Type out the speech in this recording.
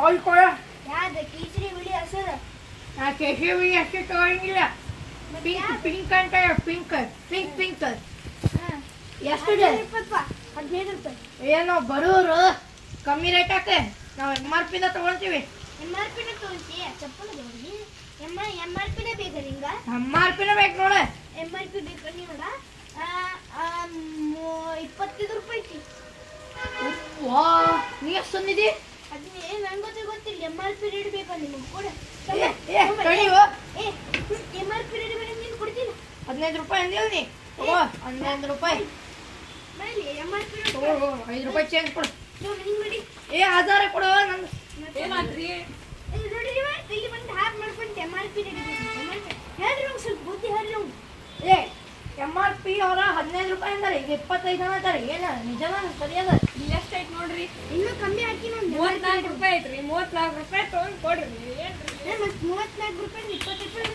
Oil ಕೊಡ. ಯಾವ್ದು ಕೇಸರಿ ಬಿಳಿ ಹಸಿರು? ನಾ ಕೇಸರಿ ಅಷ್ಟೇ ತಗೊಂಡಿಲ್ಲ. ಪಿಂಕ್ ಅಂತ ಪಿಂಕ್ ಪಿಂಕ್ ಪಿಂಕ್. ಎಷ್ಟಿದೆ? 15 ರೂಪಾಯಿ. ಏನೋ ಬರೋರು ಕಮ್ಮಿ ರೇಟ್ ಹಾಕೆ, ನಾವು MRP ತಗೊಳ್ತೀವಿ. MRP ತಗೊಂತೀಯ? ಚಪ್ಪಲ್ ತಗೊಂಡಿ MRP ಬೇಕಾ ನಿಂಗ? MRP ಬೇಕು ನೋಡ. MRP ಬೇಕಾ ನೋಡ. 25 ರೂಪಾಯಿ ಐತಿ. ವಾ, ನೀ ಎಷ್ಟು ತಂದಿದ್ದಿ? ಅದನ್ನೇ ನಂಗೆ ಗೊತ್ತಿಲ್ಲ. MRP ರೇಟ್ ಬೇಕಾ ನಿಮಗೆ? ಕೊಡ. ಕಡಿಯೋ. MRP ರೇಟ್ ಬೇಡ ನೀನು ಕೊಡ್ತೀನ? 15 ರೂಪಾಯಿ ಅಂದಿಲ್ಲ ನೀ. ಓ 15 ರೂಪಾಯಿ. ಮೇಲೆ MRP ರೇಟ್ 5 ರೂಪಾಯಿ ಚೇಂಜ್ ಕೊಡು. ನೋಡಿ. 1000 ಕೊಡು. ನಂದು ಏನಾದ್ರಿ? ನೋಡಿ ಇಲ್ಲಿ ಬಂದು ಹಾಪ್ ಮಾಡ್ಕೊಂಡು MRP ರೇಟ್ ಹೇಳ್ರಿ ನಂಗೆ ಸ್ವಲ್ಪ ಬುದ್ಧಿ ಹೇಳ್ರಿ ನಂಗೆ. MRP ಅವರ 15 ರೂಪಾಯಿ ಅಂತಾರೆ, ಈಗ 25 ಅಂತಾರೆ. ಏನ ನಿಜನಾ ಸರಿಯದ? ಇಲ್ಲಿ ಎಷ್ಟೈತ್ ನೋಡ್ರಿ? ಇನ್ನೂ ಕಮ್ಮಿ ಹಾಕಿ ನೋಡಿ. 34 ರೂಪಾಯಿ ಐತ್ರಿ. 34 ರೂಪಾಯಿ ತಗೊಂಡ್ ಕೊಡ್ರಿ. ಏನ್ರಿ? ಮತ್ತೆ 34 ರೂಪಾಯಿ 20 ರೂಪಾಯಿ